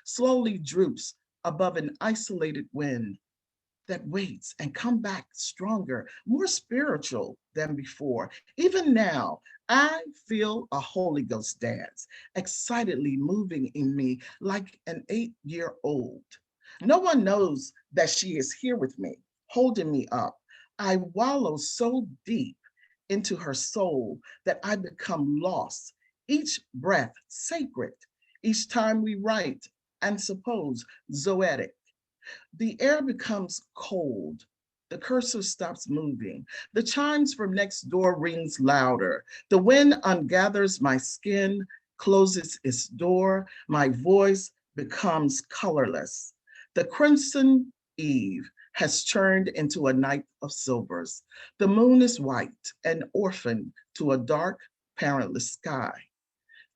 slowly droops above an isolated wind that waits and come back stronger, more spiritual than before. Even now, I feel a Holy Ghost dance, excitedly moving in me like an 8-year-old. No one knows that she is here with me, holding me up. I wallow so deep into her soul that I become lost. Each breath sacred, each time we write and suppose zoetic. The air becomes cold. The cursor stops moving. The chimes from next door rings louder. The wind ungathers my skin, closes its door. My voice becomes colorless. The crimson eve has turned into a night of silvers. The moon is white, an orphan to a dark, parentless sky.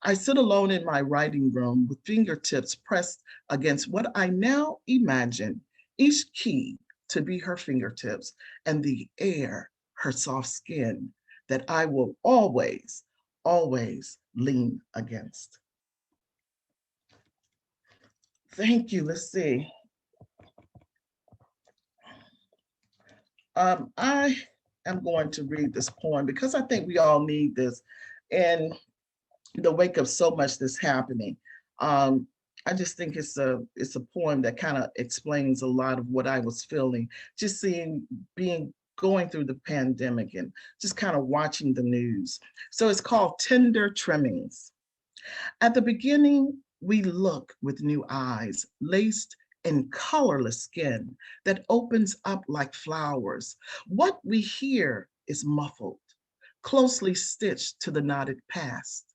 I sit alone in my writing room with fingertips pressed against what I now imagine each key to be her fingertips and the air, her soft skin that I will always, always lean against. Thank you. Let's see. I am going to read this poem because I think we all need this in the wake of so much that's happening. Um, I just think it's a poem that kind of explains a lot of what I was feeling, just seeing being going through the pandemic and just kind of watching the news. So it's called Tender Trimmings. At the beginning, we look with new eyes, laced in colorless skin that opens up like flowers. What we hear is muffled, closely stitched to the knotted past.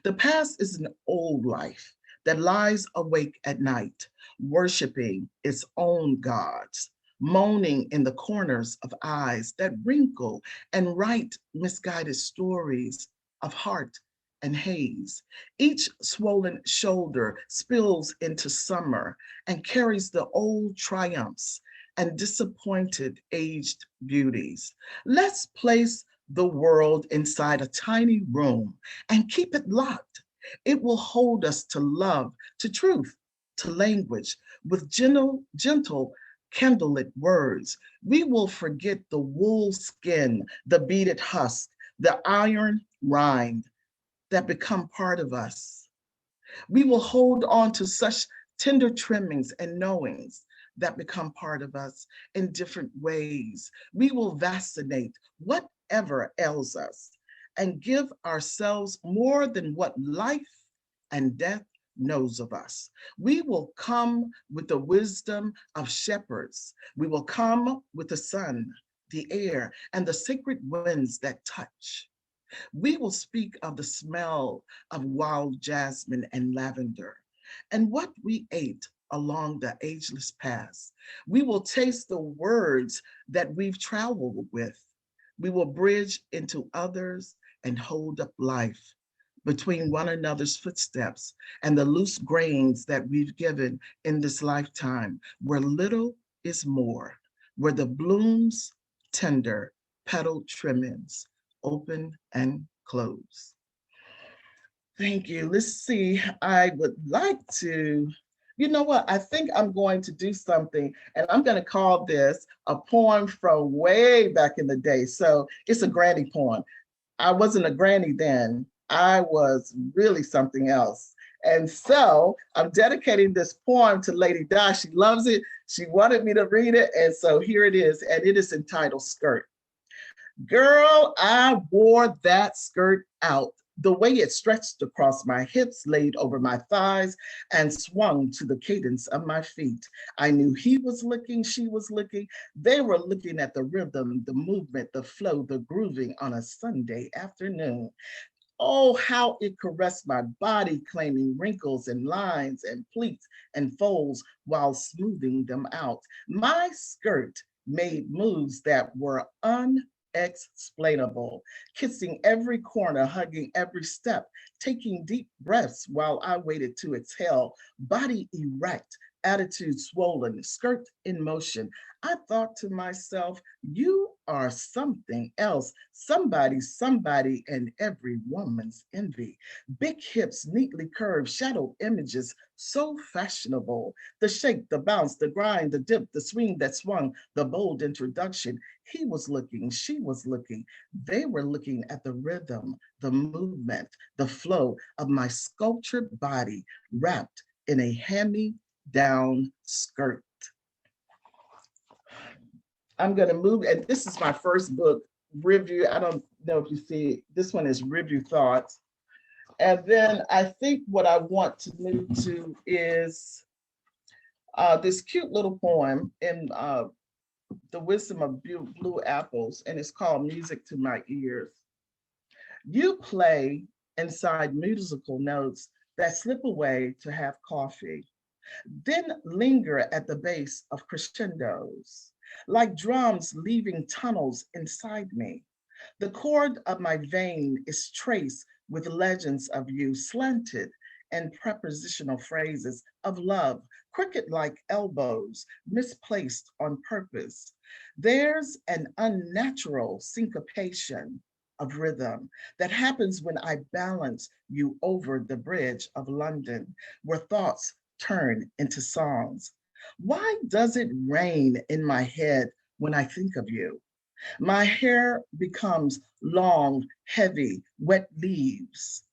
The past is an old life that lies awake at night, worshiping its own gods, moaning in the corners of eyes that wrinkle and write misguided stories of heart and haze. Each swollen shoulder spills into summer and carries the old triumphs and disappointed aged beauties. Let's place the world inside a tiny room and keep it locked. It will hold us to love, to truth, to language, with gentle candlelit words. We will forget the wool skin, the beaded husk, the iron rind that become part of us. We will hold on to such tender trimmings and knowings that become part of us in different ways. We will vaccinate whatever ails us and give ourselves more than what life and death knows of us. We will come with the wisdom of shepherds. We will come with the sun, the air, and the sacred winds that touch. We will speak of the smell of wild jasmine and lavender and what we ate along the ageless past. We will taste the words that we've traveled with. We will bridge into others and hold up life between one another's footsteps and the loose grains that we've given in this lifetime, where little is more, where the blooms tender, petal trimmings, open and close. Thank you. Let's see. I would like to, you know what? I think I'm going to do something, and I'm going to call this a poem from way back in the day. So it's a granny poem. I wasn't a granny then. I was really something else. And so I'm dedicating this poem to Lady Di. She loves it. She wanted me to read it. And so here it is. And it is entitled Skirt. Girl, I wore that skirt out. The way it stretched across my hips, laid over my thighs, and swung to the cadence of my feet. I knew he was looking, she was looking. They were looking at the rhythm, the movement, the flow, the grooving on a Sunday afternoon. Oh, how it caressed my body, claiming wrinkles and lines and pleats and folds while smoothing them out. My skirt made moves that were unexplainable, kissing every corner, hugging every step, taking deep breaths while I waited to exhale, body erect, attitude swollen, skirt in motion. I thought to myself, you are something else, somebody, and every woman's envy. Big hips, neatly curved, shadowed images so fashionable. The shake, the bounce, the grind, the dip, the swing that swung, the bold introduction. He was looking, she was looking. They were looking at the rhythm, the movement, the flow of my sculptured body wrapped in a hand-me-down skirt. I'm going to move, and this is my first book review. I don't know if you see it. This one is Review Thoughts. And then I think what I want to move to is this cute little poem in The Wisdom of Blue Apples, and it's called Music to My Ears. You play inside musical notes that slip away to have coffee, then linger at the base of crescendos, like drums leaving tunnels inside me. The chord of my vein is traced with legends of you, slanted and prepositional phrases of love, crooked like elbows, misplaced on purpose. There's an unnatural syncopation of rhythm that happens when I balance you over the bridge of London, where thoughts turn into songs. Why does it rain in my head when I think of you? My hair becomes long, heavy, wet leaves,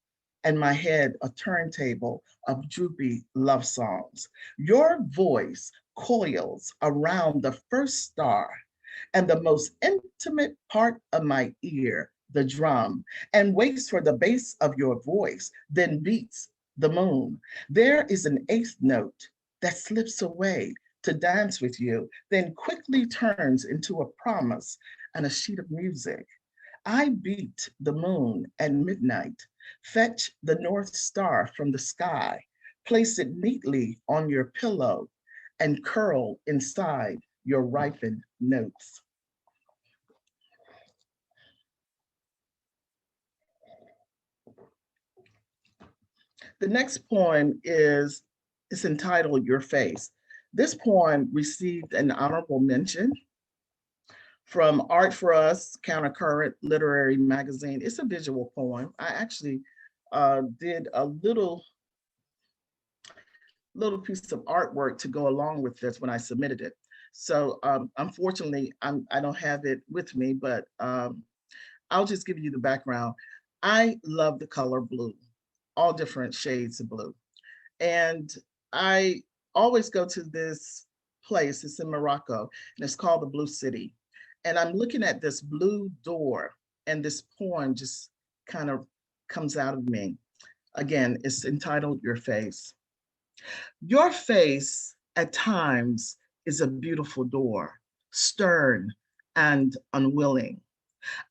and my head a turntable of droopy love songs. Your voice coils around the first star and the most intimate part of my ear, the drum, and waits for the bass of your voice, then beats the moon. There is an eighth note that slips away to dance with you, then quickly turns into a promise and a sheet of music. I beat the moon at midnight, fetch the North Star from the sky, place it neatly on your pillow, and curl inside your ripened notes. The next poem is entitled Your Face. This poem received an honorable mention from Art for Us, Countercurrent Literary Magazine. It's a visual poem. I actually did a little piece of artwork to go along with this when I submitted it. So unfortunately, I don't have it with me, but I'll just give you the background. I love the color blue, all different shades of blue. And I always go to this place, it's in Morocco, and it's called the Blue City. And I'm looking at this blue door, and this poem just kind of comes out of me. Again, it's entitled Your Face. Your face at times is a beautiful door, stern and unwilling.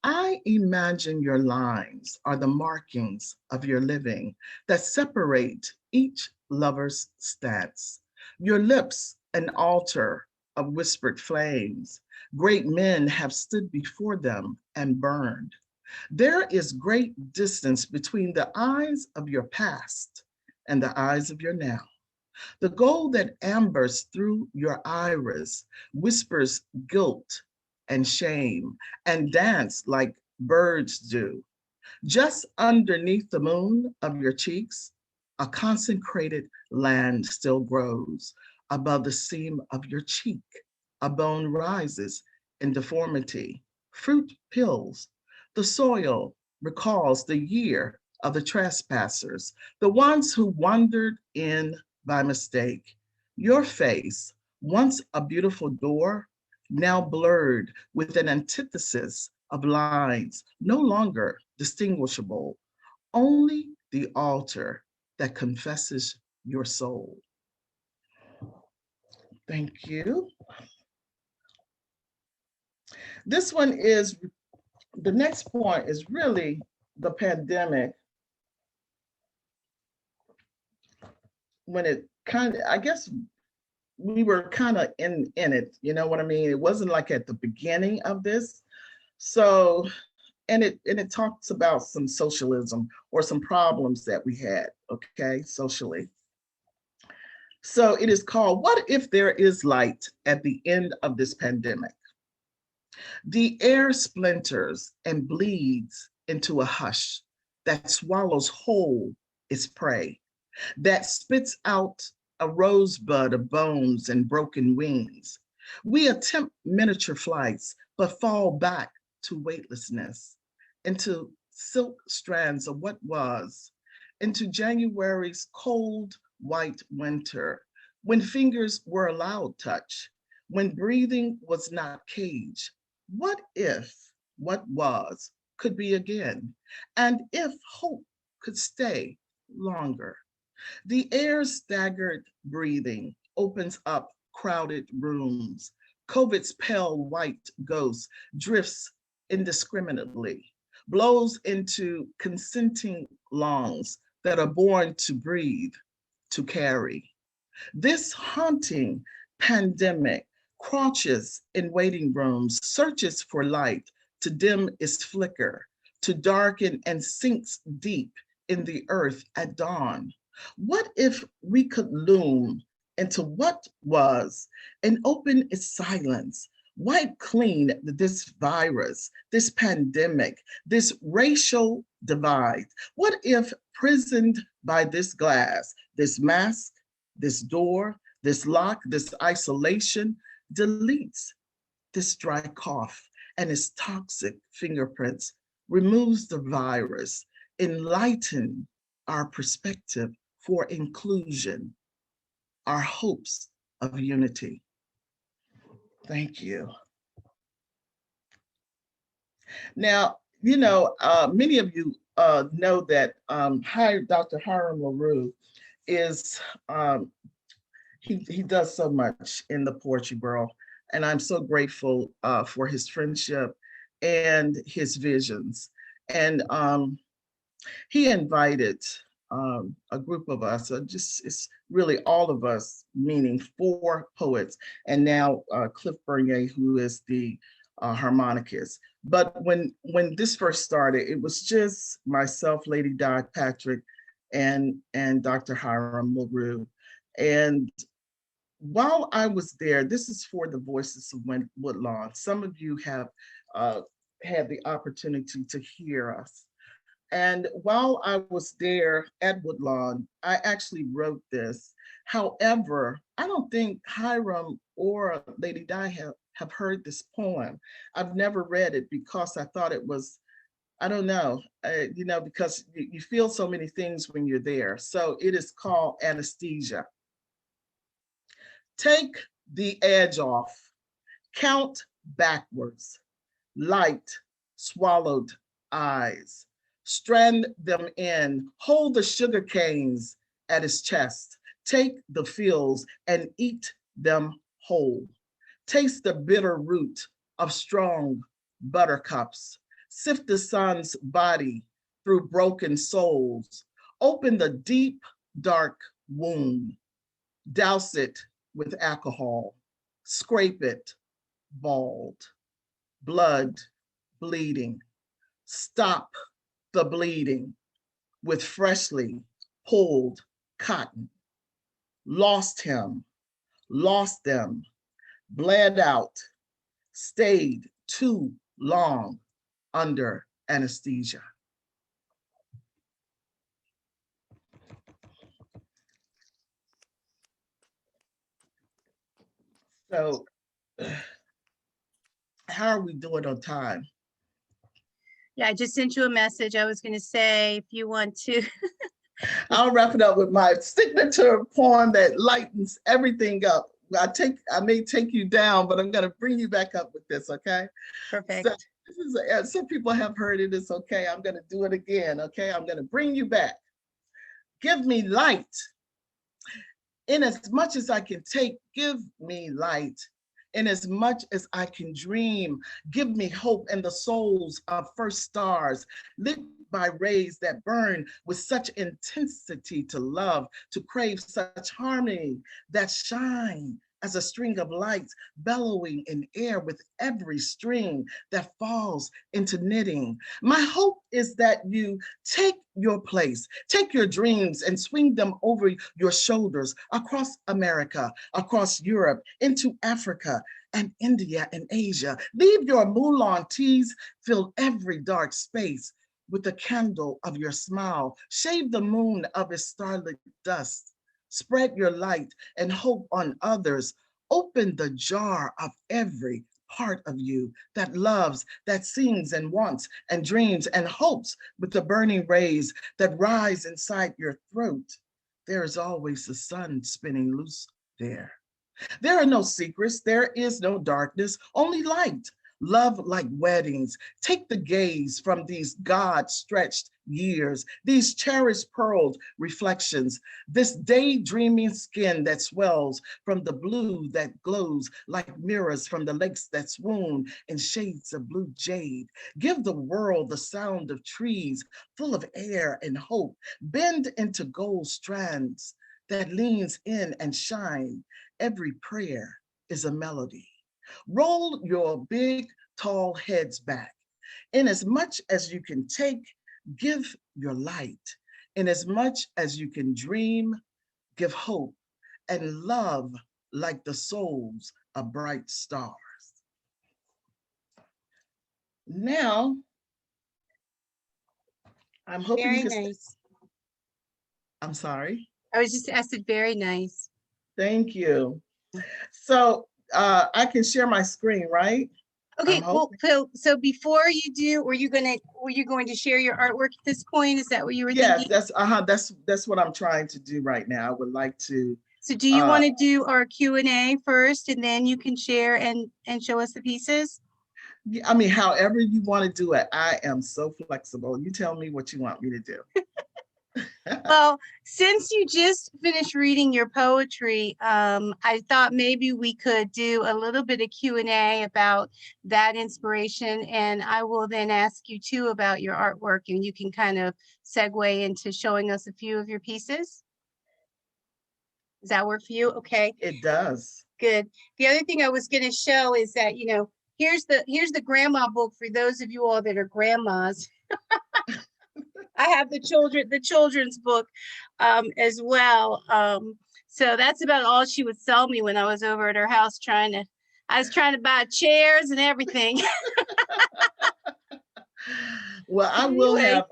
I imagine your lines are the markings of your living that separate each lover's stance. Your lips, an altar of whispered flames. Great men have stood before them and burned. There is great distance between the eyes of your past and the eyes of your now. The gold that ambers through your iris whispers guilt and shame and dance like birds do. Just underneath the moon of your cheeks, a consecrated land still grows. Above the seam of your cheek, a bone rises in deformity. Fruit pills. The soil recalls the year of the trespassers, the ones who wandered in by mistake. Your face, once a beautiful door, now blurred with an antithesis of lines, no longer distinguishable, only the altar that confesses your soul. Thank you. This one is, the next point is really the pandemic, when it kind of, I guess we were kind of in it, you know what I mean? It wasn't like at the beginning of this. So, and it talks about some socialism or some problems that we had, okay, socially. So it is called, What If There Is Light at the End of This Pandemic? The air splinters and bleeds into a hush that swallows whole its prey. that spits out a rosebud of bones and broken wings. We attempt miniature flights, but fall back to weightlessness, into silk strands of what was, into January's cold white winter, when fingers were allowed touch, when breathing was not cage. What if what was could be again, and if hope could stay longer? The air's staggered breathing opens up crowded rooms. COVID's pale white ghost drifts indiscriminately, blows into consenting lungs that are born to breathe, to carry. This haunting pandemic crouches in waiting rooms, searches for light to dim its flicker, to darken and sinks deep in the earth at dawn. What if we could loom into what was and open its silence, wipe clean this virus, this pandemic, this racial divide? What if prisoned by this glass, this mask, this door, this lock, this isolation, deletes this dry cough and its toxic fingerprints, removes the virus, enlighten our perspective for inclusion, our hopes of unity? Thank you. Now, many of you know that Dr. Hiram LaRue is, he does so much in the poetry world, and I'm so grateful for his friendship and his visions. And he invited a group of us, it's really all of us, meaning 4 poets, and now Cliff Bernier, who is the harmonicist. But when this first started, it was just myself, Lady Di Patrick, and Dr. Hiram LaRue. And while I was there, this is for the Voices of Woodlawn. Some of you have had the opportunity to hear us. And while I was there at Woodlawn, I actually wrote this. However, I don't think Hiram or Lady Di have heard this poem. I've never read it because I thought it was, I don't know, because you feel so many things when you're there. So it is called Anesthesia. Take the edge off, count backwards, light, swallowed eyes, strand them in, hold the sugar canes at his chest, take the feels and eat them whole. Taste the bitter root of strong buttercups, sift the sun's body through broken souls, open the deep, dark wound, douse it with alcohol, scrape it bald, blood bleeding, stop the bleeding with freshly pulled cotton. Lost him, lost them, bled out, stayed too long under anesthesia. So, how are we doing on time? Yeah, I just sent you a message. I was going to say, if you want to. I'll wrap it up with my signature poem that lightens everything up. I may take you down, but I'm going to bring you back up with this, okay? Perfect. So this is some people have heard it. It's okay. I'm going to do it again, okay? I'm going to bring you back. Give me light. In as much as I can take, give me light. In as much as I can dream, give me hope and the souls of first stars, lit by rays that burn with such intensity to love, to crave such harmony that shine as a string of lights bellowing in air with every string that falls into knitting. My hope is that you take your place, take your dreams and swing them over your shoulders across America, across Europe, into Africa and India and Asia. Leave your Mulan tees, fill every dark space with the candle of your smile. Shave the moon of its starlit dust. Spread your light and hope on others. Open the jar of every part of you that loves, that sings and wants and dreams and hopes with the burning rays that rise inside your throat. There is always the sun spinning loose there. There are no secrets, there is no darkness, only light. Love like weddings. Take the gaze from these God stretched years, these cherished pearled reflections, this daydreaming skin that swells from the blue that glows like mirrors from the lakes that swoon in shades of blue jade. Give the world the sound of trees full of air and hope. Bend into gold strands that leans in and shine. Every prayer is a melody. Roll your big, tall heads back. In as much as you can take, give your light. In as much as you can dream, give hope and love like the souls of bright stars. Now, I'm hoping you Very can, nice. I'm sorry. I said very nice. Thank you. So I can share my screen, right? I'm Okay, well, hoping. so before you do, were you going to share your artwork at this point? Is that what you were Yes, thinking? that's what I'm trying to do right now. I would like to So do you uh want to do our Q&A first and then you can share and show us the pieces? I mean, however you want to do it, I am so flexible. You tell me what you want me to do. Well, since you just finished reading your poetry, I thought maybe we could do a little bit of Q&A about that inspiration, and I will then ask you too about your artwork, and you can kind of segue into showing us a few of your pieces. Does that work for you? Okay, It does. good. The other thing I was going to show is that, here's the grandma book for those of you all that are grandmas. I have the children's book as well. So that's about all she would sell me when I was over at her house I was trying to buy chairs and everything. Well, Anyway,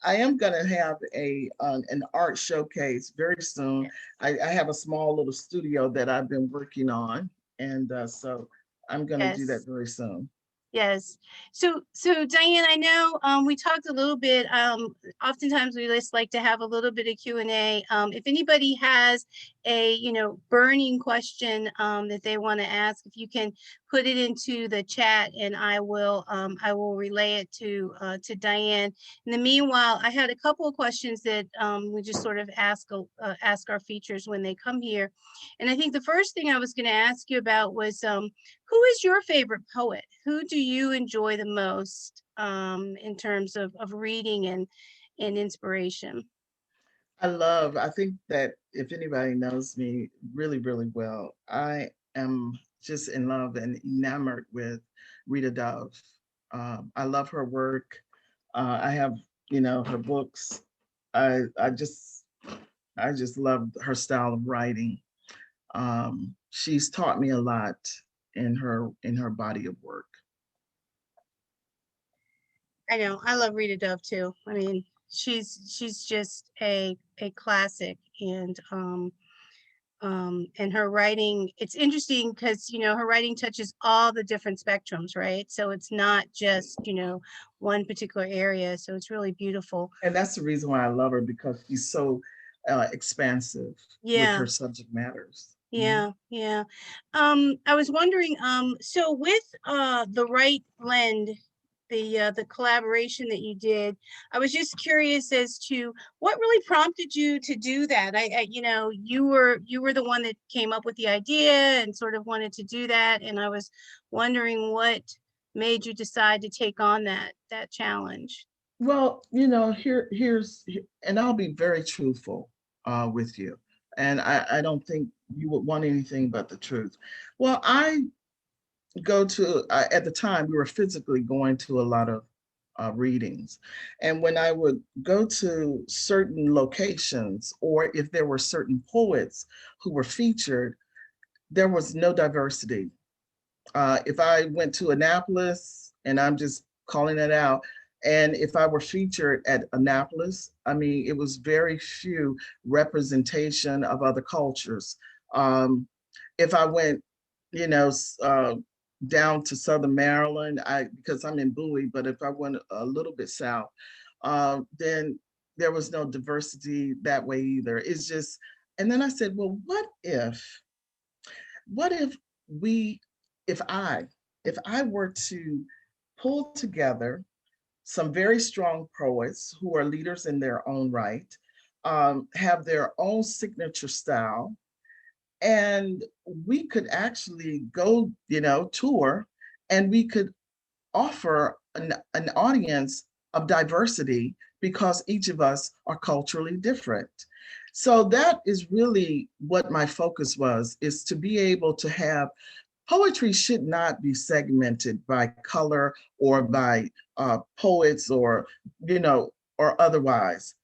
I am going to have an art showcase very soon. I have a small little studio that I've been working on, and so I'm going to do that yes. very soon. Yes. So Diane, I know we talked a little bit. Oftentimes we just like to have a little bit of Q&A. If anybody has a burning question that they want to ask, if you can put it into the chat, and I will relay it to Diane. In the meanwhile, I had a couple of questions that we just sort of ask our features when they come here, and I think the first thing I was going to ask you about was who is your favorite poet? Who do you enjoy the most in terms of reading and inspiration? I think that if anybody knows me really, really well, I am just in love and enamored with Rita Dove. I love her work. I have, her books. I just love her style of writing. She's taught me a lot in her body of work. I know, I love Rita Dove too. I mean, she's just a classic, and her writing, it's interesting because her writing touches all the different spectrums, right? So it's not just one particular area, so it's really beautiful. And that's the reason why I love her, because she's so expansive with Yeah. her subject matters. Yeah, yeah. I was wondering, so with the Right Blend, the collaboration that you did, I was just curious as to what really prompted you to do that. You were the one that came up with the idea and sort of wanted to do that, and I was wondering what made you decide to take on that challenge. Well, and I'll be very truthful with you. And I don't think you would want anything but the truth. Well, at the time, we were physically going to a lot of readings. And when I would go to certain locations, or if there were certain poets who were featured, there was no diversity. If I went to Annapolis, and I'm just calling it out, And if I were featured at Annapolis, I mean, it was very few representation of other cultures. If I went, you know, down to Southern Maryland, because I'm in Bowie, but if I went a little bit south, then there was no diversity that way either. It's just, and then I said, well, what if we, if I, if I were to pull together some very strong poets who are leaders in their own right, have their own signature style, and we could actually go, you know, tour, and we could offer an audience of diversity because each of us are culturally different. So that is really what my focus was, is to be able to have poetry should not be segmented by color or by poets or, you know, or otherwise.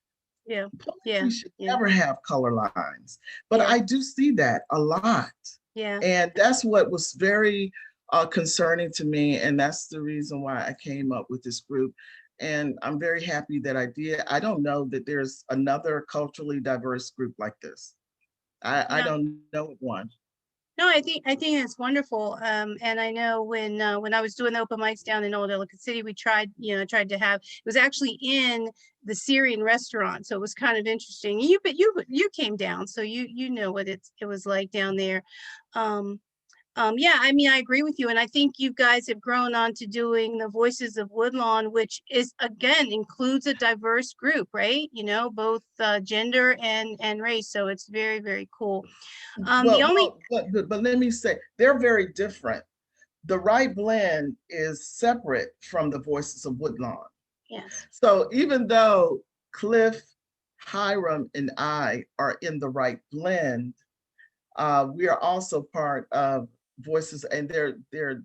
Yeah, yeah, Poetry should yeah, never have color lines, but yeah, I do see that a lot. yeah. And that's what was very concerning to me. And that's the reason why I came up with this group. And I'm very happy that I did. I don't know that there's another culturally diverse group like this. I No, don't know of one. no, I think it's wonderful. And I know when I was doing the open mics down in Old Ellicott City, we tried to have, it was actually in the Syrian restaurant, so it was kind of interesting. You came down, so you know what it was like down there. Um, yeah, I mean, I agree with you. And I think you guys have grown on to doing the Voices of Woodlawn, which is, again, includes a diverse group, right? You know, both gender and race. So it's very, very cool. The only, But let me say, they're very different. The right blend is separate from the Voices of Woodlawn. yes, So even though Cliff, Hiram, and I are in the right blend, we are also part of Voices, and they're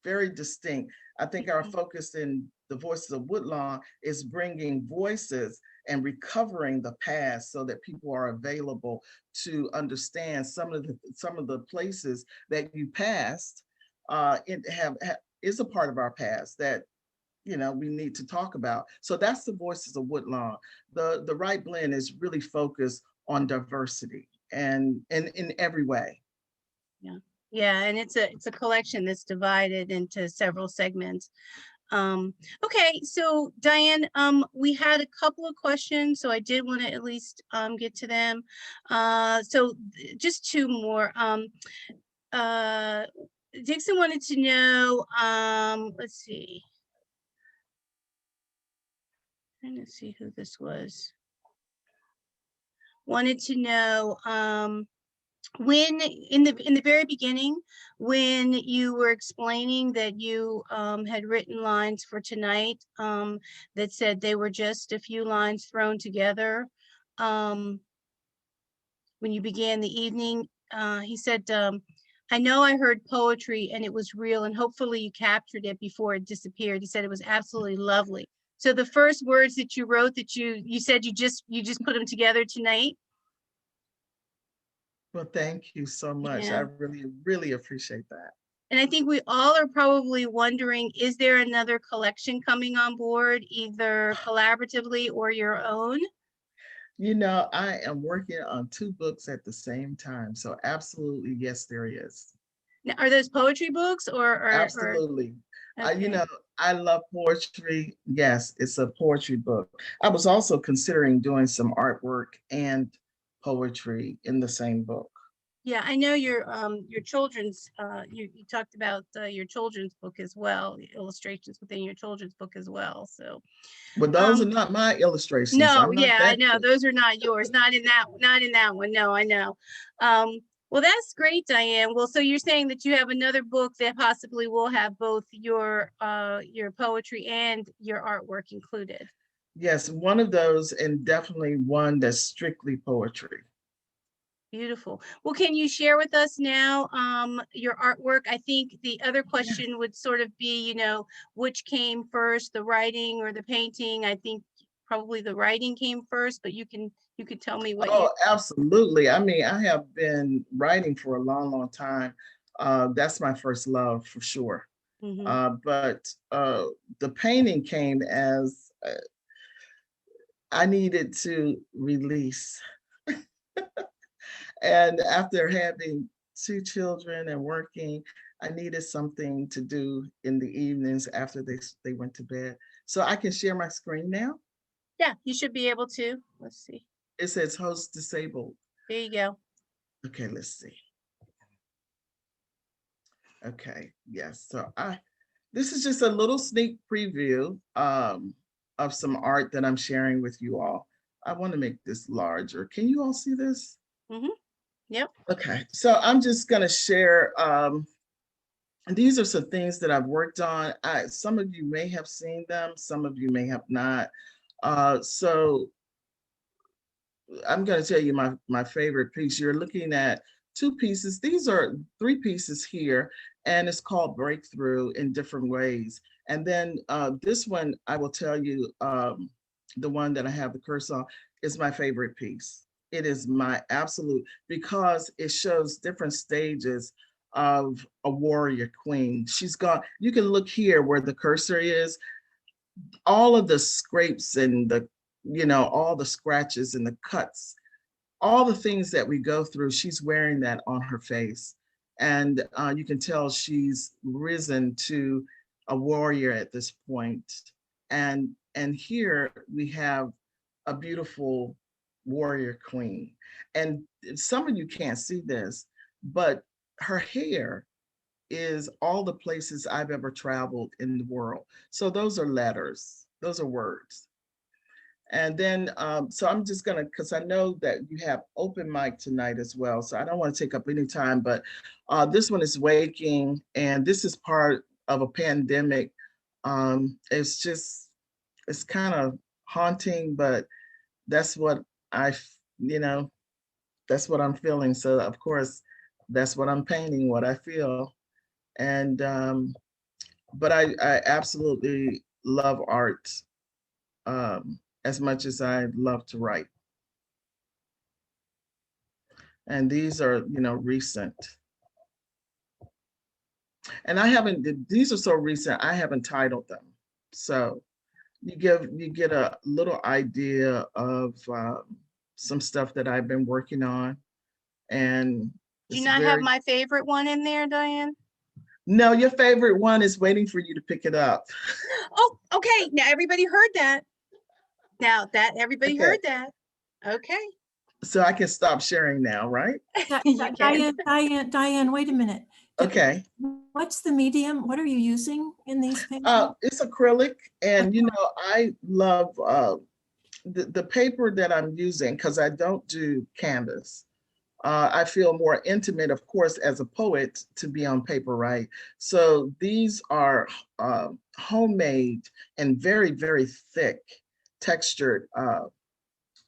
very distinct. I think our focus in the Voices of Woodlawn is bringing voices and recovering the past so that people are available to understand some of the places that you passed is a part of our past that, you know, we need to talk about. So that's the Voices of Woodlawn. The right blend is really focused on diversity and in every way. yeah, yeah, and it's a collection that's divided into several segments. Okay, so Diane, we had a couple of questions, so I did want to at least get to them. So just two more. Uh, Dixon wanted to know, let's see. Trying to see who this was. Wanted to know, when in the very beginning, when you were explaining that you had written lines for tonight, that said they were just a few lines thrown together, when you began the evening, he said, I know I heard poetry and it was real, and hopefully you captured it before it disappeared. He said it was absolutely lovely. So the first words that you wrote, that you said you just put them together tonight. Well, thank you so much. I Yeah. really, really appreciate that. And I think we all are probably wondering, is there another collection coming on board, either collaboratively or your own? You know, I am working on two books at the same time. So absolutely, yes, there is. Now, are those poetry books or Absolutely. You okay. know, I love poetry. Yes, it's a poetry book. I was also considering doing some artwork and poetry in the same book. Yeah, I know your children's you talked about your children's book as well, the illustrations within your children's book as well. So But those are um not my illustrations. no, I'm not yeah, I that know. good. Those are not yours. Not in that one. No, I know. Well, that's great, Diane. Well, so you're saying that you have another book that possibly will have both your poetry and your artwork included. Yes, one of those, and definitely one that's strictly poetry. Beautiful. Well, can you share with us now your artwork? I think the other Yeah. question would sort of be, which came first, the writing or the painting? I think probably the writing came first, but you can tell me what you. Oh, absolutely. I mean, I have been writing for a long, long time. That's my first love for sure. But the painting came as I needed to release. And after having 2 children and working, I needed something to do in the evenings after they went to bed. So I can share my screen now. Yeah, you should be able to. Let's see. It says host disabled. There you go. Okay, let's see. Okay, yes. So this is just a little sneak preview of some art that I'm sharing with you all. I want to make this larger. Can you all see this? Yep. Okay, so I'm just going to share. These are some things that I've worked on. Some of you may have seen them, some of you may have not. So I'm going to tell you my favorite piece. You're looking at 2 pieces. These are 3 pieces here, and it's called Breakthrough in Different Ways. And then this one, I will tell you, the one that I have the cursor on is my favorite piece. It is my absolute, because it shows different stages of a warrior queen. She's gone, you can look here where the cursor is, all of the scrapes and the, all the scratches and the cuts, all the things that we go through, she's wearing that on her face. And you can tell she's risen to a warrior at this point. And here we have a beautiful warrior queen. And some of you can't see this, but her hair is all the places I've ever traveled in the world. So those are letters, those are words. And then, so I'm just gonna, because I know that you have open mic tonight as well, so I don't want to take up any time, but this one is Waking, and this is part of a pandemic. It's kind of haunting, but that's what I, that's what I'm feeling. So of course, that's what I'm painting, what I feel. And, but I absolutely love art. As much as I love to write. And these are, recent. And these are so recent, I haven't titled them. So you get a little idea of some stuff that I've been working on. And do you not have my favorite one in there, Diane? No, your favorite one is waiting for you to pick it up. Oh, okay. Now everybody heard that. Now that everybody heard that. Okay. So I can stop sharing now, right? Diane, wait a minute. Okay. What's the medium? What are you using in these paintings? It's acrylic, and I love the paper that I'm using, because I don't do canvas. I feel more intimate, of course, as a poet, to be on paper, right? So these are homemade and very, very thick textured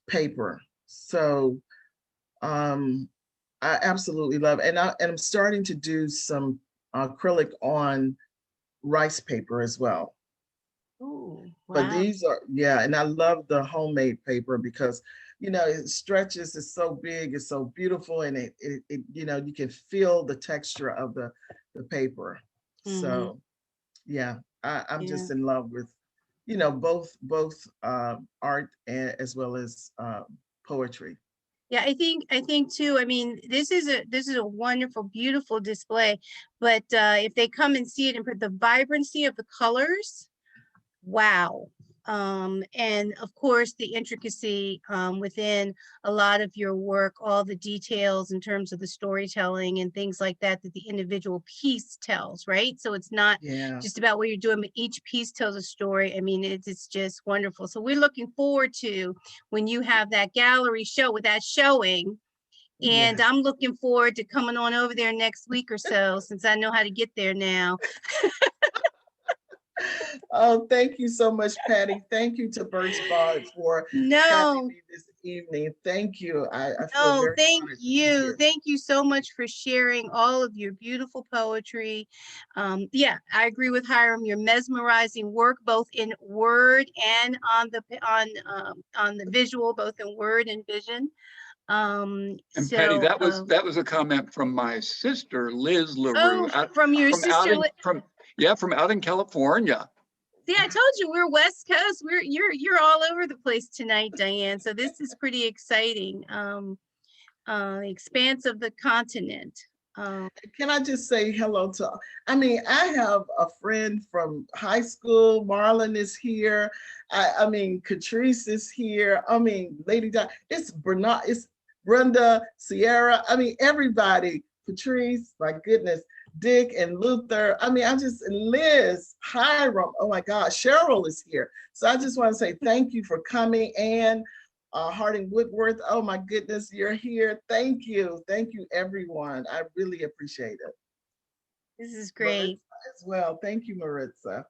paper. So I absolutely love it. And I'm starting to do some acrylic on rice paper as well. Ooh, wow. But these are, and I love the homemade paper because, it stretches, it's so big, it's so beautiful, and it you can feel the texture of the paper. So I'm just in love with both art as well as poetry. Yeah, I think too. I mean, this is a wonderful, beautiful display. But if they come and see it and put the vibrancy of the colors, wow. And of course, the intricacy within a lot of your work, all the details in terms of the storytelling and things like that the individual piece tells, right? So it's not just about what you're doing, but each piece tells a story. I mean, it's just wonderful. So we're looking forward to when you have that gallery show with that showing. And I'm looking forward to coming on over there next week or so, since I know how to get there now. Oh, thank you so much, Patty. Thank you to Berks Bards for having me this evening. Thank you. I feel very thank honored you. Thank you so much for sharing all of your beautiful poetry. I agree with Hiram. Your mesmerizing work, both in word and on the visual, both in word and vision. And Patty, that was a comment from my sister, Liz LaRue. Oh, from your sister. Yeah, from out in California. See, I told you we're West Coast. You're all over the place tonight, Diane. So this is pretty exciting. The expanse of the continent. Can I just say hello to, I mean, I have a friend from high school. Marlon is here. I mean, Catrice is here. I mean, Lady Di, it's Bernard, it's Brenda, Sierra. I mean, everybody, Patrice, my goodness, Dick and Luther. I mean, Liz, Hiram. Oh my God, Cheryl is here. So I just want to say thank you for coming. And Harding Woodworth, oh my goodness, you're here. Thank you. Thank you, everyone. I really appreciate it. This is great. Maritza as well. Thank you, Maritza.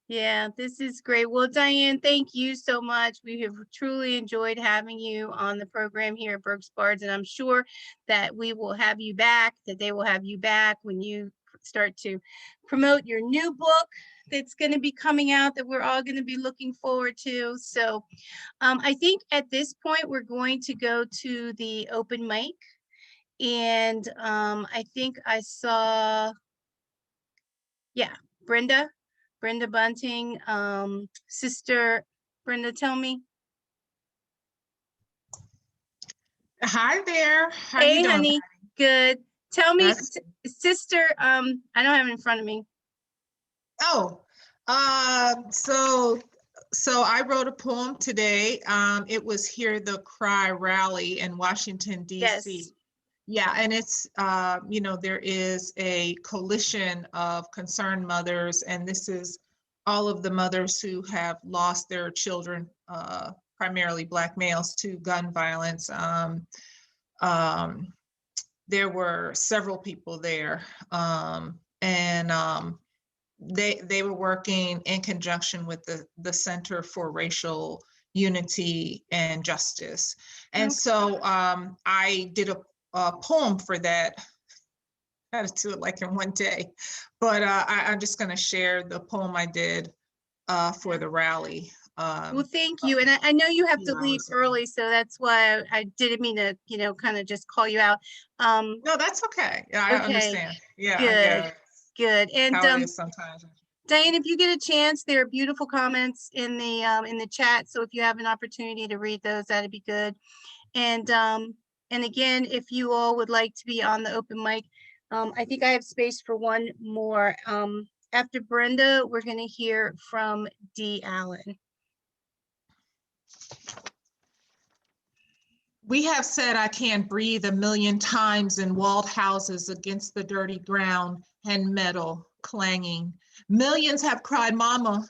Yeah, this is great. Well, Diane, thank you so much. We have truly enjoyed having you on the program here at Berks Bards, and I'm sure that we will have you back, that they will have you back when you start to promote your new book that's going to be coming out that we're all going to be looking forward to. So I think at this point, we're going to go to the open mic. And I think I saw, yeah, Brenda Bunting, Sister Brenda, tell me. Hi there. How Hey, you doing? honey. Good. Tell me, That's- Sister, I don't have it in front of me. Oh, so I wrote a poem today. It was Hear the Cry rally in Washington, D.C. Yes. Yeah, and it's, there is a coalition of concerned mothers, and this is all of the mothers who have lost their children, primarily Black males, to gun violence. There were several people there, and they were working in conjunction with the Center for Racial Unity and Justice. And Okay. so I did a poem for that. I had to do it like in one day, but I'm just going to share the poem I did for the rally. Well, thank you. And I know you have to few leave hours ago. early, so that's why I didn't mean to, kind of just call you out. No, that's okay. Yeah, I Okay, understand. Yeah, I good. get it. Good. And How it is sometimes. Diane, if you get a chance, there are beautiful comments in the chat. So if you have an opportunity to read those, that'd be good. And again, if you all would like to be on the open mic, I think I have space for one more. After Brenda, we're going to hear from Dee Allen. We have said I can't breathe 1,000,000 times in walled houses against the dirty ground and metal clanging. Millions have cried mama,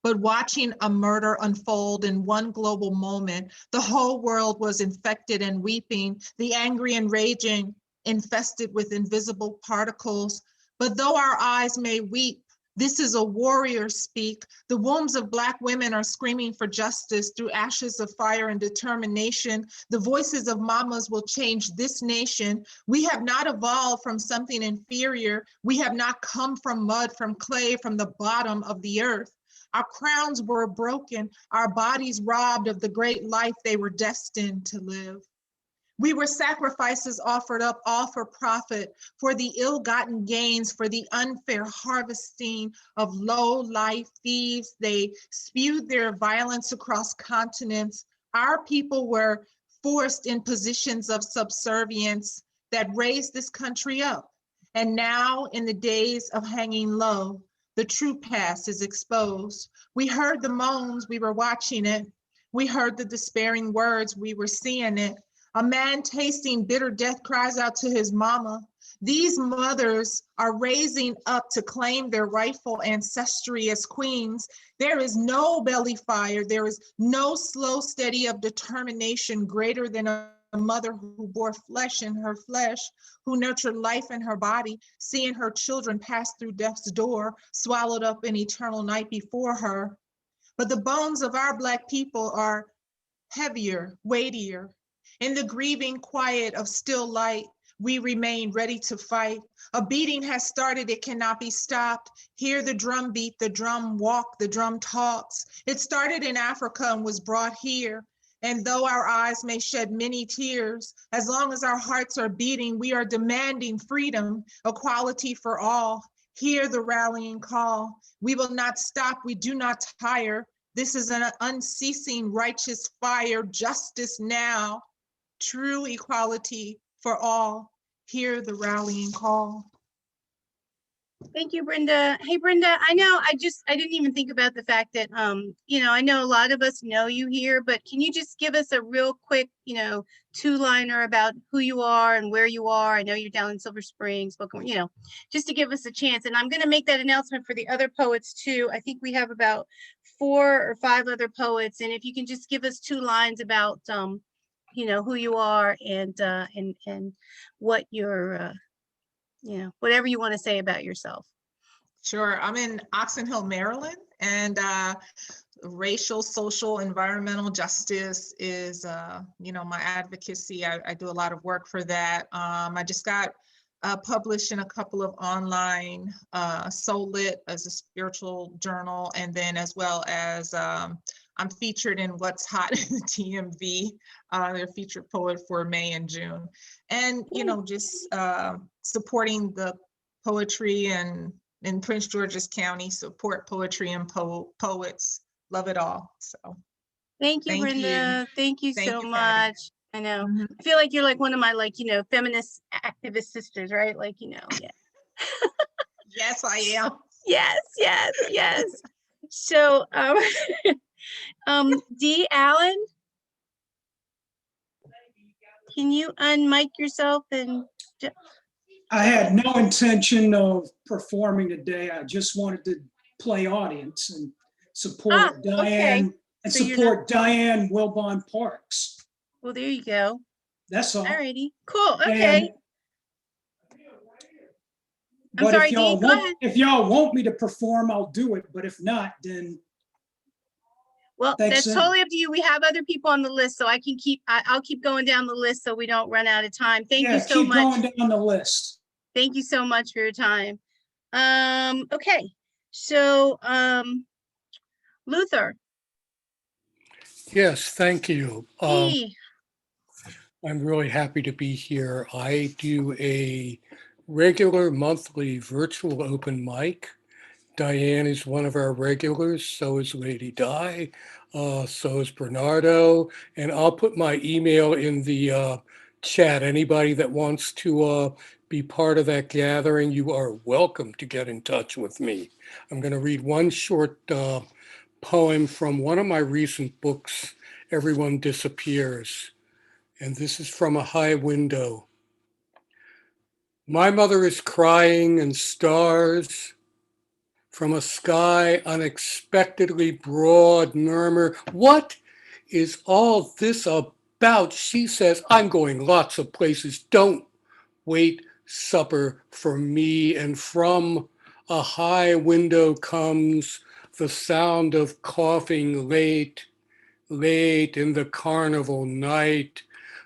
but watching a murder unfold in one global moment, the whole world was infected and weeping, the angry and raging, infested with invisible particles. But though our eyes may weep, this is a warrior speak. The wombs of Black women are screaming for justice through ashes of fire and determination. The voices of mamas will change this nation. We have not evolved from something inferior. We have not come from mud, from clay, from the bottom of the earth. Our crowns were broken, our bodies robbed of the great life they were destined to live. We were sacrifices offered up all for profit, for the ill-gotten gains, for the unfair harvesting of low-life thieves. They spewed their violence across continents. Our people were forced in positions of subservience that raised this country up. And now, in the days of hanging low, the true past is exposed. We heard the moans, we were watching it. We heard the despairing words, we were seeing it. A man tasting bitter death cries out to his mama. These mothers are raising up to claim their rightful ancestry as queens. There is no belly fire. There is no slow steady of determination greater than a mother who bore flesh in her flesh, who nurtured life in her body, seeing her children pass through death's door, swallowed up in eternal night before her. But the bones of our Black people are heavier, weightier. In the grieving quiet of still light, we remain ready to fight. A beating has started, it cannot be stopped. Hear the drum beat, the drum walk, the drum talks. It started in Africa and was brought here. And though our eyes may shed many tears, as long as our hearts are beating, we are demanding freedom, equality for all. Hear the rallying call. We will not stop. We do not tire. This is an unceasing righteous fire. Justice now. True equality for all. Hear the rallying call. Thank you, Brenda. Hey, Brenda, I know I didn't even think about the fact that, I know a lot of us know you here, but can you just give us a real quick, two-liner about who you are and where you are? I know you're down in Silver Springs, but, just to give us a chance. And I'm going to make that announcement for the other poets too. I think we have about 4 or 5 other poets. And if you can just give us 2 lines about, who you are and what your, whatever you want to say about yourself. Sure. I'm in Oxon Hill, Maryland, and racial, social, environmental justice is, my advocacy. I do a lot of work for that. I just got published in a couple of online Soul Lit as a spiritual journal, and then as well as I'm featured in What's Hot in the DMV. They're featured poet for May and June. And, just supporting the poetry and in Prince George's County, support poetry and poets. Love it all. So thank you, thank you. Brenda. Thank you Thank so you, Patty. much. I know. Mhm. I feel like you're like one of my feminist activist sisters, right? Yeah. Yes, I am. Yes. So, D. Allen, can you unmic yourself and I had no intention of performing today. I just wanted to play audience and support Diane okay. and So you're support Diane Wilbon Parks. well, there you go. That's all. Alrighty, cool. Okay. And- I'm But sorry, Dee, go ahead. if y'all want me to perform, I'll do it. But if not, then Well, thanks, that's totally up to you. We have other people on the list, so I'll keep going down the list so we don't run out of time. Thank you so keep much. going down the list. Thank you so much for your time. Okay, so Luther. Yes, thank you. E. I'm really happy to be here. I do a regular monthly virtual open mic. Diane is one of our regulars, so is Lady Di, so is Bernardo, and I'll put my email in the chat. Anybody that wants to be part of that gathering, you are welcome to get in touch with me. I'm going to read one short poem from one of my recent books, Everyone Disappears. And this is from a high window. My mother is crying and stars from a sky unexpectedly broad murmur. What is all this about? She says, I'm going lots of places. Don't wait supper for me. And from a high window comes the sound of coughing late in the carnival night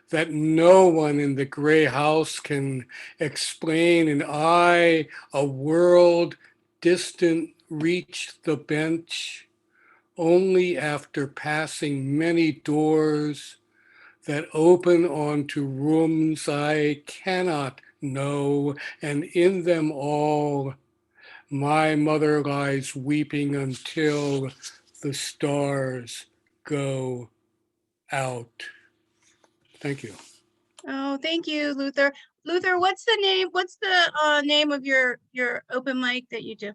that no one in the gray house can explain. And I, a world distant, reach the bench only after passing many doors that open onto rooms I cannot know. And in them all, my mother lies weeping until the stars go out. Thank you. Oh, thank you, Luther. Luther, what's the name of your open mic that you do?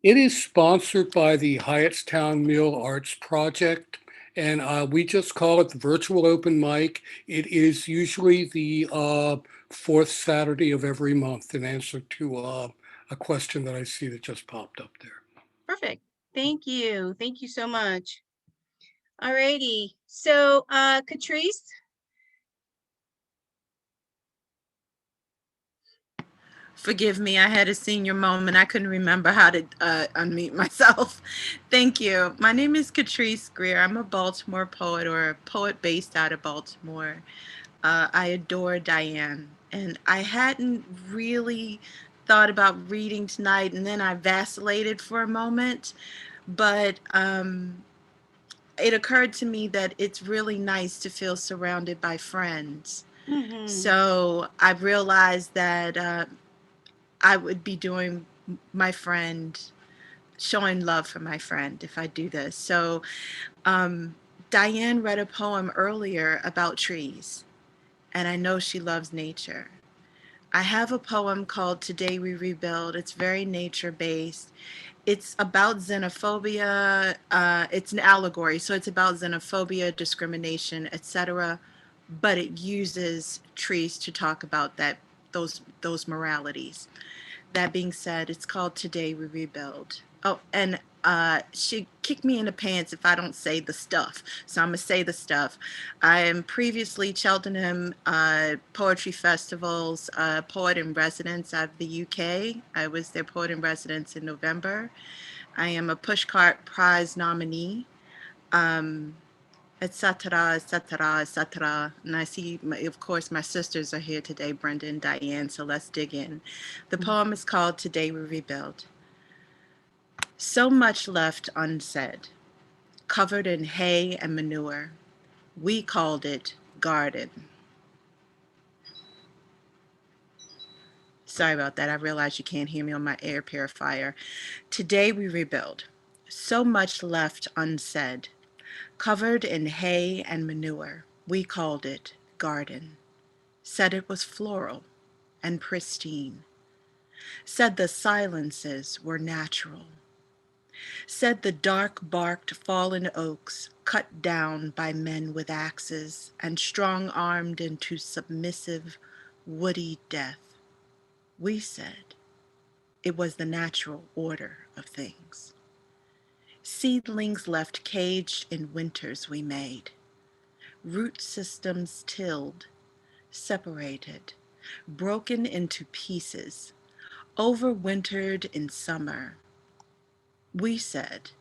It is sponsored by the Hyattstown Mill Arts Project, and we just call it the virtual open mic. It is usually the 4th Saturday of every month, in answer to a question that I see that just popped up there. Perfect. Thank you. Thank you so much. All righty. So, Catrice. Forgive me, I had a senior moment. I couldn't remember how to unmute myself. Thank you. My name is Catrice Greer. I'm a Baltimore poet, or a poet based out of Baltimore. I adore Diane, and I hadn't really thought about reading tonight, and then I vacillated for a moment, but it occurred to me that it's really nice to feel surrounded by friends. Mm-hmm. So I realized that I would be doing my friend, showing love for my friend if I do this. So Diane read a poem earlier about trees, and I know she loves nature. I have a poem called Today We Rebuild. It's very nature based. It's about xenophobia. It's an allegory, so it's about xenophobia, discrimination, etc. But it uses trees to talk about those moralities. That being said, it's called Today We Rebuild. Oh, and she kicked me in the pants if I don't say the stuff. So I'm going to say the stuff. I am previously Cheltenham Poetry Festival's poet in residence out of the UK. I was their poet in residence in November. I am a Pushcart Prize nominee. Et cetera, et cetera, et cetera. And I see, of course, my sisters are here today, Brenda and Diane, so let's dig in. The poem is called Today We Rebuild. So much left unsaid, covered in hay and manure. We called it garden. Sorry about that. I realize you can't hear me on my air purifier. Today we rebuild. So much left unsaid, covered in hay and manure. We called it garden. Said it was floral and pristine. Said the silences were natural. Said the dark-barked fallen oaks cut down by men with axes and strong-armed into submissive, woody death. We said it was the natural order of things. Seedlings left caged in winters we made. Root systems tilled, separated, broken into pieces, overwintered in summer. We said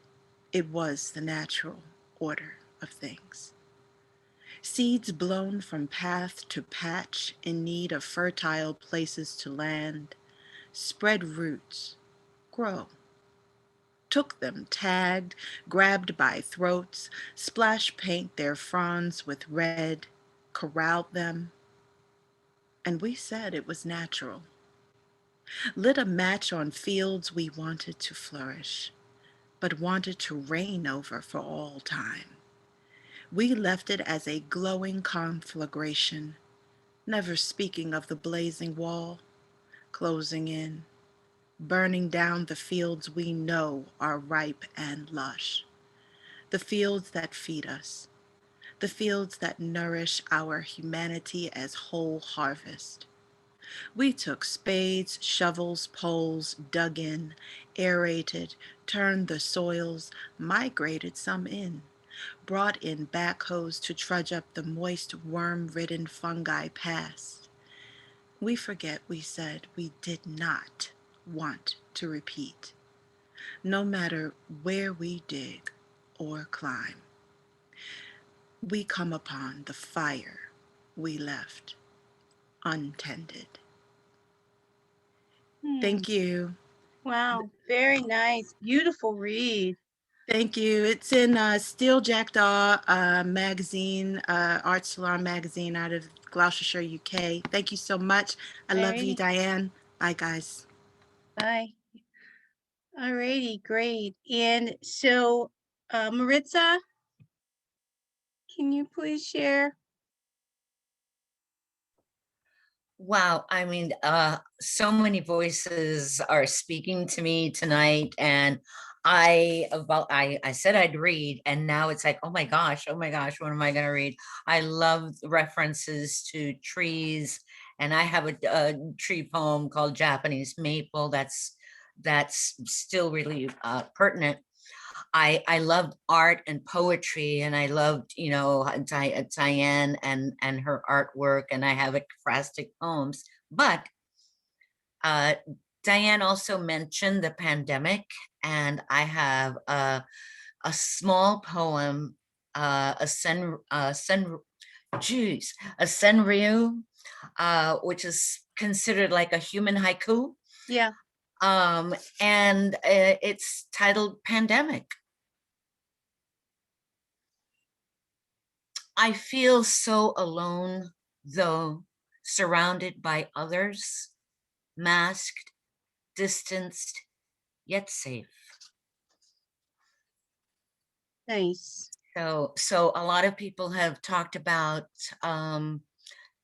it was the natural order of things. Seeds blown from path to patch in need of fertile places to land, spread roots, grow. Took them tagged, grabbed by throats, splash paint their fronds with red, corralled them, and we said it was natural. Lit a match on fields we wanted to flourish, but wanted to reign over for all time. We left it as a glowing conflagration, never speaking of the blazing wall, closing in, burning down the fields we know are ripe and lush, the fields that feed us, the fields that nourish our humanity as whole harvest. We took spades, shovels, poles, dug in, aerated, turned the soils, migrated some in, brought in backhoes to trudge up the moist, worm-ridden fungi past. We forget we said we did not want to repeat, no matter where we dig or climb. We come upon the fire we left untended. Thank you. Wow, very nice. Beautiful read. Thank you. It's in Steel Jackdaw magazine, Art Salon magazine out of Gloucestershire, UK. Thank you so much. I love you, Very Diane. Bye, guys. Bye. Alrighty, great. And so, Maritza, can you please share? Wow, I mean, so many voices are speaking to me tonight, and I said I'd read, and now it's like, oh my gosh, what am I gonna read? I love references to trees, and I have a tree poem called Japanese Maple that's still really pertinent. I loved art and poetry, and I loved, Diane and her artwork, and I have ekphrastic poems. But Diane also mentioned the pandemic, and I have a small poem, a senryu, which is considered like a human haiku. Yeah. And it's titled Pandemic. I feel so alone, though, surrounded by others, masked, distanced, yet safe. Nice. So a lot of people have talked about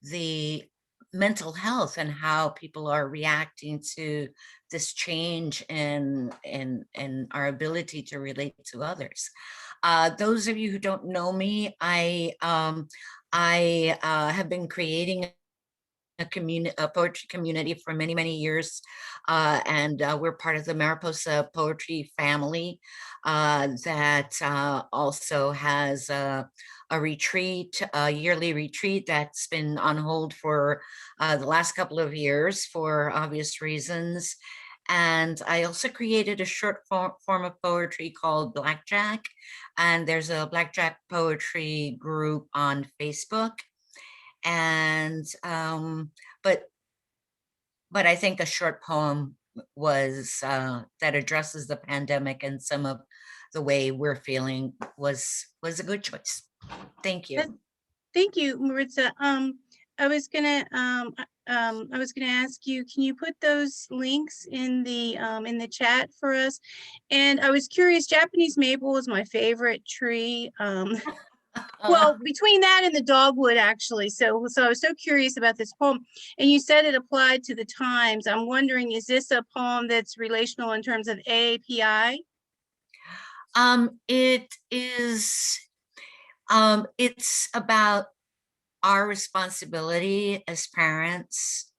the mental health and how people are reacting to this change in our ability to relate to others. Those of you who don't know me, I have been creating a poetry community for many years, and we're part of the Mariposa Poetry family that also has a retreat, a yearly retreat that's been on hold for the last couple of years for obvious reasons. And I also created a short form of poetry called Blackjack, and there's a Blackjack poetry group on Facebook. And but I think a short poem was that addresses the pandemic and some of the way we're feeling was a good choice. Thank you. Thank you, Maritza. I was gonna ask you, can you put those links in the chat for us? And I was curious, Japanese maple is my favorite tree. Well, between that and the dogwood, actually. So I was so curious about this poem. And you said it applied to the times. I'm wondering, is this a poem that's relational in terms of AAPI? It is, it's about our responsibility as parents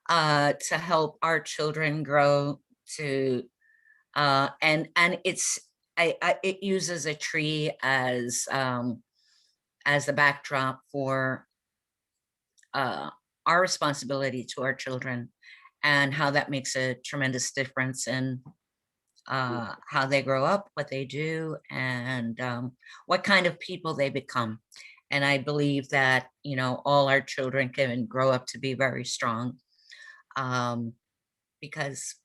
to help our children grow to, and it's, it uses a tree as the backdrop for our responsibility to our children and how that makes a tremendous difference in how they grow up, what they do, and what kind of people they become. And I believe that, you know, all our children can grow up to be very strong because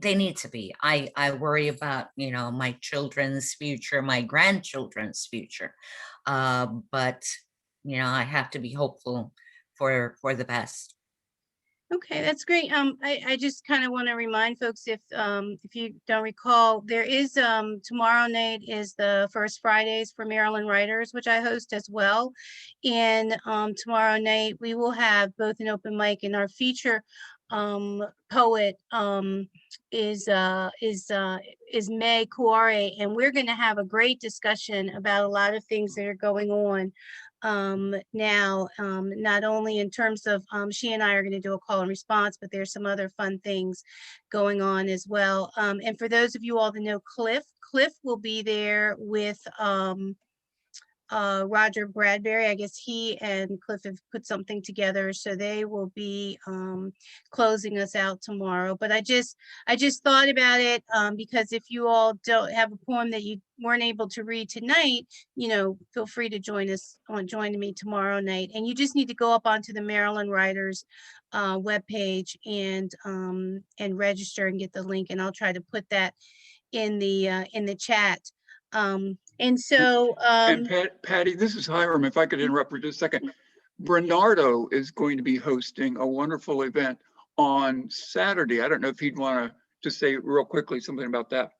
they need to be. I worry about, you know, my children's future, my grandchildren's future. But, you know, I have to be hopeful for the best. Okay, that's great. I just kind of want to remind folks, if you don't recall, there is tomorrow night is the first Fridays for Maryland Writers, which I host as well. And tomorrow night we will have both an open mic, and our feature poet is May Kuare, and we're going to have a great discussion about a lot of things that are going on now, not only in terms of she and I are going to do a call and response, but there's some other fun things going on as well. And for those of you all that know Cliff will be there with Roger Bradbury. I guess he and Cliff have put something together, so they will be closing us out tomorrow. But I just thought about it because if you all don't have a poem that you weren't able to read tonight, you know, feel free to join me tomorrow night. And you just need to go up onto the Maryland Writers webpage and register and get the link, and I'll try to put that in the chat. And so And Patty, this is Hiram. If I could interrupt for just a second. Bernardo is going to be hosting a wonderful event on Saturday. I don't know if he'd want to just say real quickly something about that.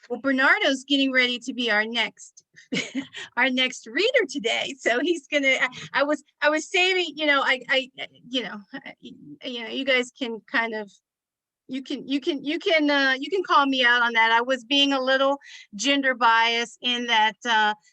Well, Bernardo's getting ready to be our next reader today. So he's gonna. I was saving. You know, you guys can kind of. You can call me out on that. I was being a little gender biased in that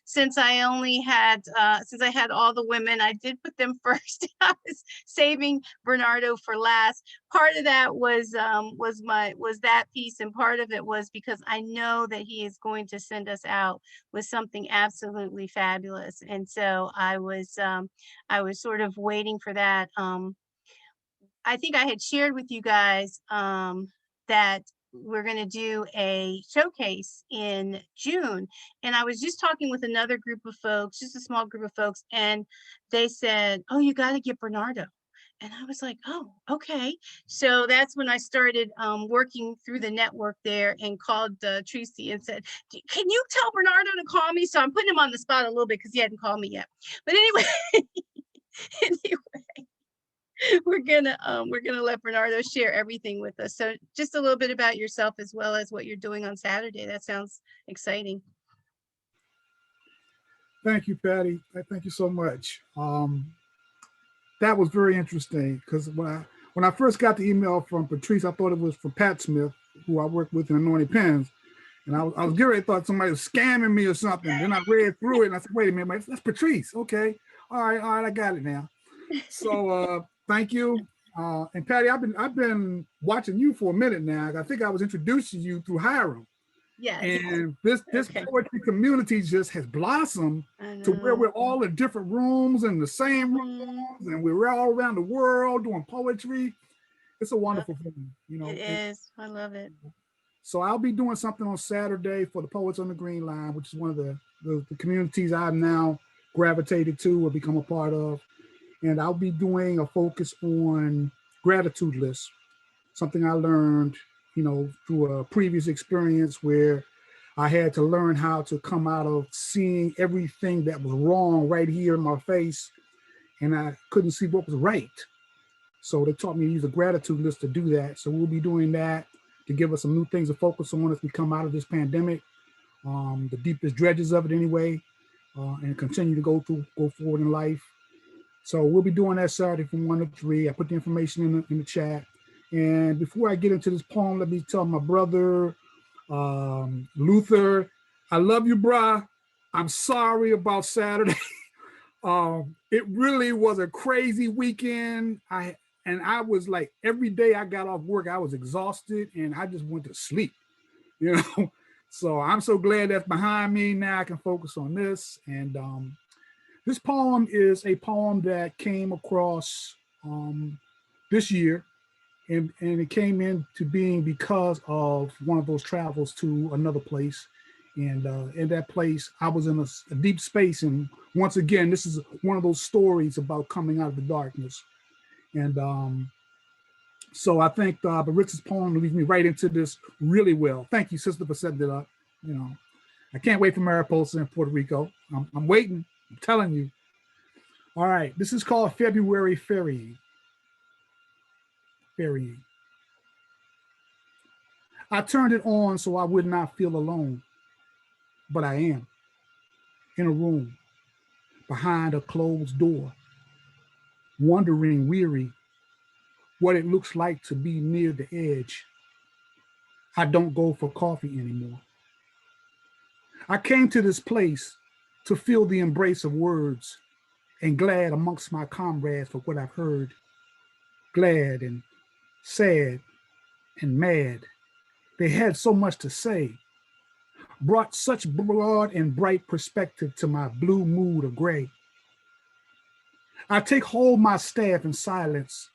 since I had all the women, I did put them first. I was saving Bernardo for last. Part of that was that piece, and part of it was because I know that he is going to send us out with something absolutely fabulous, and so I was sort of waiting for that. I think I had shared with you guys that we're going to do a showcase in June. And I was just talking with another group of folks, just a small group of folks, and they said, oh, you got to get Bernardo. And I was like, oh, okay. So that's when I started working through the network there and called Tracy and said, can you tell Bernardo to call me? So I'm putting him on the spot a little bit because he hadn't called me yet. But anyway, we're gonna let Bernardo share everything with us. So just a little bit about yourself as well as what you're doing on Saturday. That sounds exciting. Thank you, Patty. Thank you so much. That was very interesting because when I first got the email from Patrice, I thought it was from Pat Smith, who I work with in Anointed Pens. And I was getting ready, thought somebody was scamming me or something. Then I read through it and I said, wait a minute, that's Patrice. Okay. All right, I got it now. So thank you. And Patty, I've been watching you for a minute now. I think I was introduced to you through Hiram. Yes. And this Okay. poetry community just has blossomed to where we're all in different rooms and the same rooms, and we're all around the world doing poetry. It's a wonderful thing, you know. It is. I love it. So I'll be doing something on Saturday for the Poets on the Green Line, which is one of the communities I've now gravitated to or become a part of. And I'll be doing a focus on gratitude lists, something I learned, you know, through a previous experience where I had to learn how to come out of seeing everything that was wrong right here in my face, and I couldn't see what was right. So they taught me to use a gratitude list to do that. So we'll be doing that to give us some new things to focus on as we come out of this pandemic, the deepest dredges of it anyway, and continue to go forward in life. So we'll be doing that Saturday from 1 to 3. I put the information in the chat. And before I get into this poem, let me tell my brother, Luther, I love you, brah. I'm sorry about Saturday. It really was a crazy weekend. I was like, every day I got off work, I was exhausted and I just went to sleep, you know? So I'm so glad that's behind me. Now I can focus on this. And this poem is a poem that came across this year. And it came into being because of one of those travels to another place. And in that place, I was in a deep space. And once again, this is one of those stories about coming out of the darkness. And so I think Baritz's poem leads me right into this really well. Thank you, sister, for setting it up. You know, I can't wait for Mariposa in Puerto Rico. I'm waiting, I'm telling you. All right, this is called February Ferrying. Ferrying. I turned it on so I would not feel alone, but I am in a room behind a closed door, wondering, weary, what it looks like to be near the edge. I don't go for coffee anymore. I came to this place to feel the embrace of words and glad amongst my comrades for what I've heard. Glad and sad and mad. They had so much to say, brought such broad and bright perspective to my blue mood of gray. I take hold my staff in silence,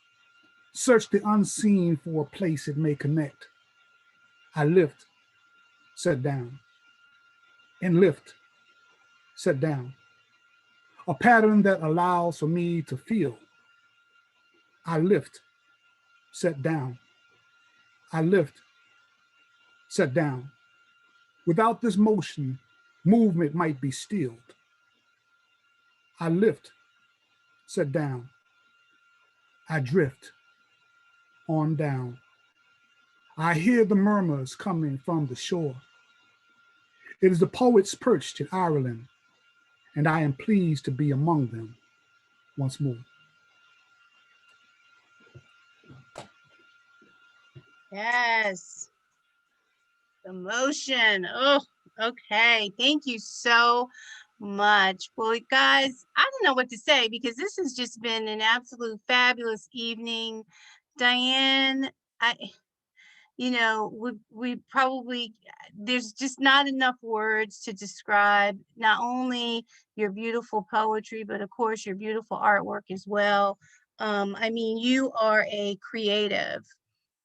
search the unseen for a place it may connect. I lift, set down, and lift, set down. A pattern that allows for me to feel. I lift, set down. I lift, set down. Without this motion, movement might be stilled. I lift, set down. I drift on down. I hear the murmurs coming from the shore. It is the poets perched in Ireland, and I am pleased to be among them once more. Yes. Emotion. Oh, okay. Thank you so much. Well, guys, I don't know what to say because this has just been an absolute fabulous evening. Diane, we probably, there's just not enough words to describe not only your beautiful poetry, but of course your beautiful artwork as well. I mean, you are a creative,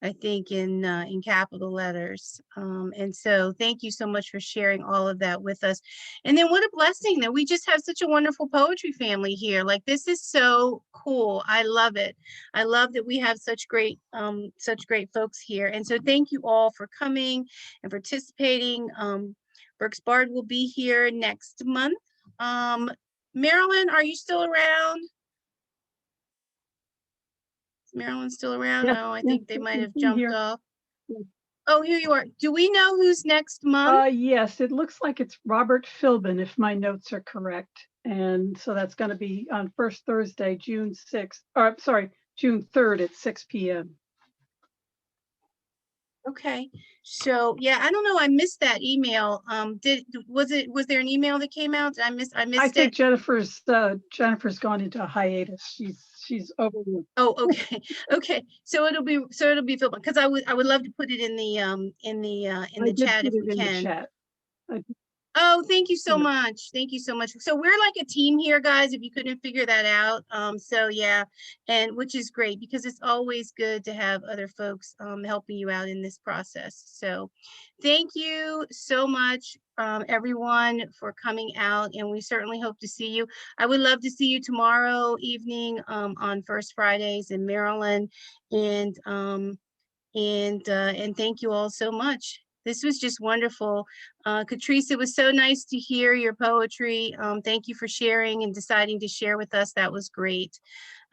I think, in capital letters. And so thank you so much for sharing all of that with us. And then what a blessing that we just have such a wonderful poetry family here. Like, this is so cool. I love it. I love that we have such great folks here. And so thank you all for coming and participating. Berks Bard will be here next month. Marilyn, are you still around? Marilyn still around? Yep, No, I yep, think they yep, might have I'm jumped here. off. Yeah. Oh, here you are. Do we know who's next month? Yes, it looks like it's Robert Philbin, if my notes are correct. And so that's going to be on first Thursday, June 6th, or sorry, June 3rd at 6 p.m. Okay, so yeah, I don't know. I missed that email. Was there an email that came out? I I missed think it. Jennifer's gone into a hiatus. She's over. Oh, okay, okay. So it'll be filled because I would love to put it in the I did chat put if we it in the can. chat. Oh, thank you so Yeah. much. Thank you so much. So we're like a team here, guys, if you couldn't figure that out. So yeah, and which is great because it's always good to have other folks helping you out in this process. So thank you so much, everyone, for coming out, and we certainly hope to see you. I would love to see you tomorrow evening on First Fridays in Maryland. And thank you all so much. This was just wonderful. Catrice, it was so nice to hear your poetry. Thank you for sharing and deciding to share with us. That was great.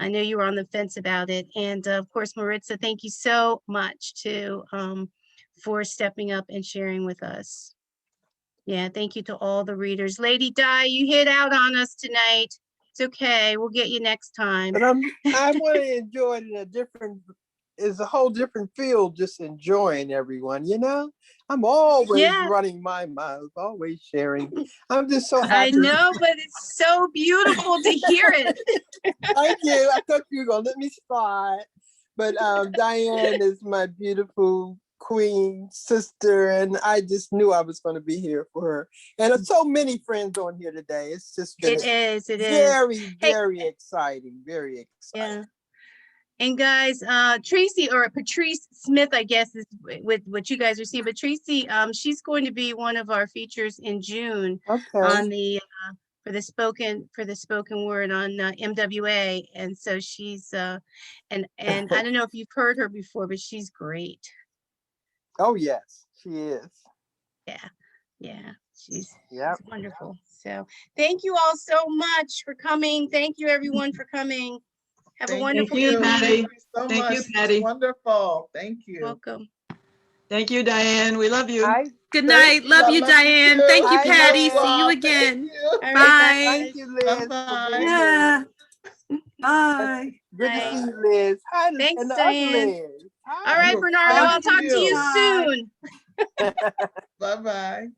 I know you were on the fence about it. And of course, Maritza, thank you so much too for stepping up and sharing with us. Yeah, thank you to all the readers. Lady Di, you hit out on us tonight. It's okay, we'll get you next time. But I want to enjoy it in a different, it's a whole different field, just enjoying everyone, you know? I'm always running my mouth, always sharing. I'm just so happy. I know, but it's so beautiful to hear it. Thank you. I thought you were going to let me slide. But Diane is my beautiful queen sister, and I just knew I was going to be here for her. And so many friends on here today. It's just been very exciting, very exciting. Yeah. And guys, Tracy or Patrice Smith, I guess, is with what you guys are seeing. But Tracy, she's going to be one of our features in June on the for the spoken word on MWA. And so she's and I don't know if you've heard her before, but she's great. Oh yes, she is. Yeah, she's wonderful. So thank you all so much for coming. Thank you everyone for coming. Have a wonderful evening. Thank you so Thank much. you, Patty. Wonderful. Thank you. Welcome. Thank you, Diane. We love you. Good night. Love you, Diane. Thank you, Patty. See you again. Bye. Thank you, Liz. Bye-bye. Yeah. Bye. Good to see you, Liz. Hi, Thanks, and the Diane. other Liz. Hi. All right, Bernardo, I'll talk to you soon. Bye-bye.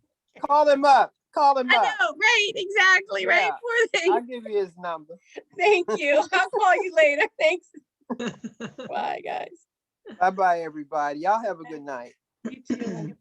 Call him up. Call him I up. know, right? Exactly, right? Yeah. Poor thing. I'll give you his number. Thank you. I'll call you later. Thanks. Bye, guys. Bye-bye, everybody. Y'all have a good night. You too.